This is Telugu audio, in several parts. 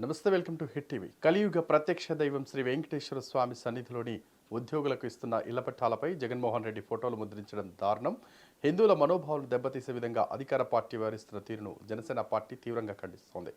నమస్తే, వెల్కమ్ టు హిట్ టీవీ. కలియుగ ప్రత్యక్ష దైవం శ్రీ వెంకటేశ్వర స్వామి సన్నిధిలోని ఉద్యోగులకు ఇస్తున్న ఇళ్ల పట్టాలపై జగన్మోహన్ రెడ్డి ఫోటోలు ముద్రించడం దారుణం. హిందువుల మనోభావాలు దెబ్బతీసే విధంగా అధికార పార్టీ వ్యవహరిస్తున్న తీరును జనసేన పార్టీ తీవ్రంగా ఖండిస్తోంది.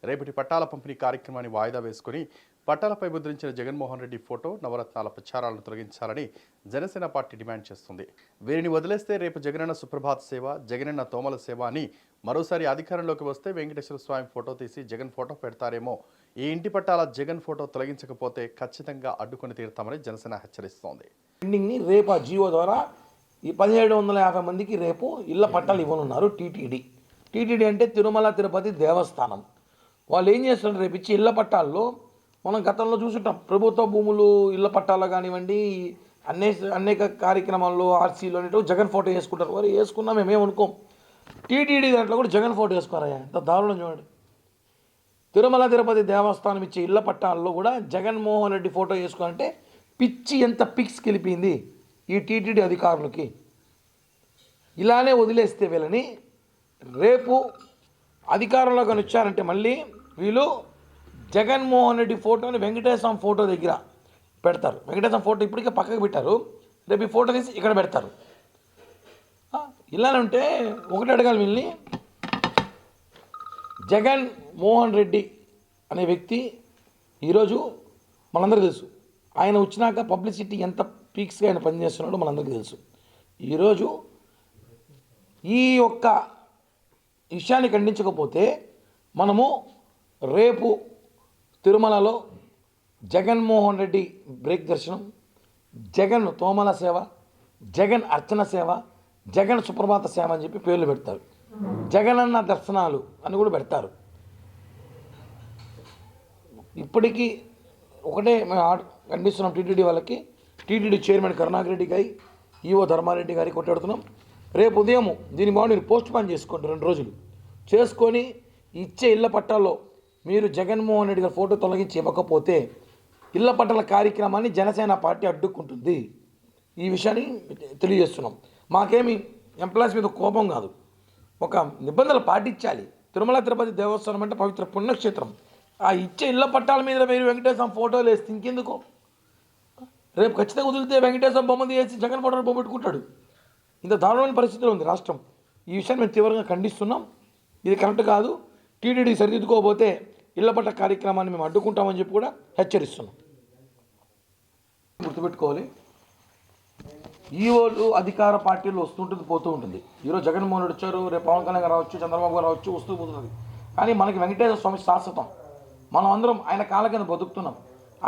రేపటి పట్టాల పంపిణీ కార్యక్రమాన్ని వాయిదా వేసుకుని పట్టాలపై ముద్రించిన జగన్మోహన్ రెడ్డి ఫోటో, నవరత్నాల ప్రచారాలను తొలగించాలని జనసేన పార్టీ డిమాండ్ చేస్తుంది. వీరిని వదిలేస్తే రేపు జగనన్న సుప్రభాత సేవ, జగనన్న తోమల సేవ అని మరోసారి అధికారంలోకి వస్తే వెంకటేశ్వర స్వామి ఫోటో తీసి జగన్ ఫోటో పెడతారేమో. ఈ ఇంటి పట్టాల జగన్ ఫోటో తొలగించకపోతే ఖచ్చితంగా అడ్డుకొని తీరుతామని జనసేన హెచ్చరిస్తోంది. రేపు ఆ జీవో ద్వారా ఈ 1750 మందికి రేపు ఇళ్ల పట్టాలు ఇవ్వనున్నారు. టీటీడీ అంటే తిరుమల తిరుపతి దేవస్థానం. వాళ్ళు ఏం చేస్తున్నారు, రేపు ఇచ్చి ఇళ్ల పట్టాల్లో మనం గతంలో చూసుంటాం. ప్రభుత్వ భూములు ఇళ్ల పట్టాల్లో కానివ్వండి, అనేక కార్యక్రమాల్లో ఆర్సీలో అనేవి జగన్ ఫోటో వేసుకుంటారు. వారు వేసుకున్నా మేమేమనుకోం. టీటీడీ దాంట్లో కూడా జగన్ ఫోటో వేసుకోరాయా, ఎంత దారుణం చూడండి. తిరుమల తిరుపతి దేవస్థానం ఇచ్చే ఇళ్ల పట్టాల్లో కూడా జగన్మోహన్ రెడ్డి ఫోటో వేసుకోవాలంటే పిచ్చి ఎంత పిక్స్ గెలిపింది ఈ టీటీడీ అధికారులకి. ఇలానే వదిలేస్తే వీళ్ళని రేపు అధికారంలో కానీ వచ్చారంటే మళ్ళీ వీళ్ళు జగన్మోహన్ రెడ్డి ఫోటోని వెంకటేశ్వర ఫోటో దగ్గర పెడతారు. వెంకటేశ్వర ఫోటో ఇప్పటికే పక్కకు పెట్టారు, రేపు ఈ ఫోటో తీసి ఇక్కడ పెడతారు. ఇలానే ఉంటే ఒకటి అడగాలి వీళ్ళని. జగన్ మోహన్ రెడ్డి అనే వ్యక్తి ఈరోజు మనందరికీ తెలుసు. ఆయన వచ్చినాక పబ్లిసిటీ ఎంత పీక్స్గా ఆయన పనిచేస్తున్నాడో మనందరికీ తెలుసు. ఈరోజు ఈ యొక్క విషయాన్ని ఖండించకపోతే మనము రేపు తిరుమలలో జగన్మోహన్ రెడ్డి బ్రేక్ దర్శనం, జగన్ తోమల సేవ, జగన్ అర్చన సేవ, జగన్ సుప్రభాత సేవ అని చెప్పి పేర్లు పెడతారు. జగనన్న దర్శనాలు అని కూడా పెడతారు. ఇప్పటికీ ఒకటే మేము ఖండిస్తున్నాం టీటీడీ వాళ్ళకి. టీటీడీ చైర్మన్ కరుణాకర్ రెడ్డి గారి, ఈఓ ధర్మారెడ్డి గారికి కొట్టాడుతున్నాం. రేపు ఉదయం దీని బాగా మీరు పోస్ట్ పోన్ చేసుకోండి, 2 రోజులు చేసుకొని ఇచ్చే ఇళ్ల పట్టాల్లో మీరు జగన్మోహన్ రెడ్డి గారి ఫోటో తొలగించి ఇవ్వకపోతే ఇళ్ల పట్టాల కార్యక్రమాన్ని జనసేన పార్టీ అడ్డుకుంటుంది. ఈ విషయాన్ని తెలియజేస్తున్నాం. మాకేమి ఎంప్లాయీస్ మీద కోపం కాదు, ఒక నిబంధనలు పాటించాలి. తిరుమల తిరుపతి దేవస్థానం అంటే పవిత్ర పుణ్యక్షేత్రం. ఆ ఇచ్చే ఇళ్ల పట్టాల మీద మీరు వెంకటేశ్వర ఫోటోలు వేస్తే ఇంకెందుకు. రేపు ఖచ్చితంగా వదిలితే వెంకటేశ్వర బొమ్మ తీసి జగన్ ఫోటోలు బొమ్మ పెట్టుకుంటాడు. ఇంత దారుణమైన పరిస్థితిలో ఉంది రాష్ట్రం. ఈ విషయాన్ని మేము తీవ్రంగా ఖండిస్తున్నాం. ఇది కరెక్ట్ కాదు. టీటీడీ సరిదిద్దుకోకపోతే ఇళ్ల పట్ట కార్యక్రమాన్ని మేము అడ్డుకుంటామని చెప్పి కూడా హెచ్చరిస్తున్నాం. గుర్తుపెట్టుకోవాలి, ఈఓలు అధికార పార్టీలు వస్తుంటుంది, పోతూ ఉంటుంది. ఈరోజు జగన్మోహన్ రెడ్డి వచ్చారు, రేపు పవన్ కళ్యాణ్ గారు రావచ్చు, చంద్రబాబు గారు రావచ్చు, వస్తూ పోతుంది. కానీ మనకి వెంకటేశ్వర స్వామి శాశ్వతం. మనం అందరం ఆయన కాళ్ళ కింద బతుకుతున్నాం.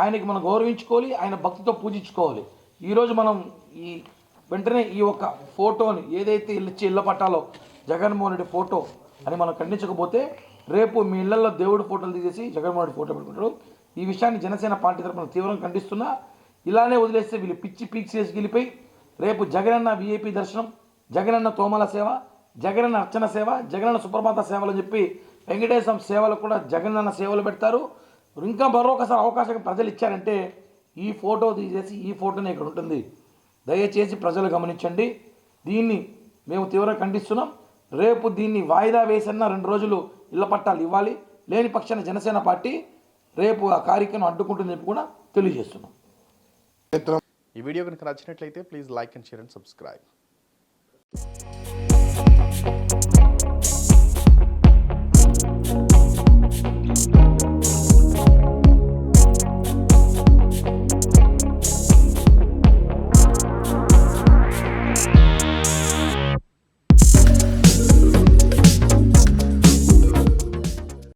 ఆయనకి మనం గౌరవించుకోవాలి, ఆయన భక్తితో పూజించుకోవాలి. ఈరోజు మనం ఈ వెంటనే ఈ ఒక్క ఫోటోని ఏదైతే ఇచ్చే ఇళ్ల పట్టాలో జగన్మోహన్ రెడ్డి ఫోటో అని మనం ఖండించకపోతే రేపు మీ ఇళ్లలో దేవుడి ఫోటోలు తీసేసి జగన్మోహన్ రెడ్డి ఫోటో పెట్టుకుంటారు. ఈ విషయాన్ని జనసేన పార్టీ తరఫున తీవ్రంగా ఖండిస్తున్నా. ఇలానే వదిలేస్తే వీళ్ళు పిచ్చి పీక్స్ చేసి గెలిపోయి రేపు జగనన్న విఐపి దర్శనం, జగనన్న తోమల సేవ, జగనన్న అర్చన సేవ, జగనన్న సుప్రభాత సేవలు అని చెప్పి వెంకటేశ్వర సేవలు కూడా జగనన్న సేవలు పెడతారు. ఇంకా మరొకసారి అవకాశం ప్రజలు ఇచ్చారంటే ఈ ఫోటో తీసేసి ఈ ఫోటోనే ఇక్కడ ఉంటుంది. దయచేసి ప్రజలు గమనించండి. దీన్ని మేము తీవ్రంగా ఖండిస్తున్నాం. రేపు దీన్ని వాయిదా వేసన్న 2 రోజులు ఇళ్ల పట్టాలు ఇవ్వాలి. లేని పక్షాన జనసేన పార్టీ రేపు ఆ కార్యక్రమం అడ్డుకుంటుందని చెప్పి కూడా తెలియజేస్తున్నాం. ఈ వీడియో కనుక నచ్చినట్లయితే please like and share and subscribe.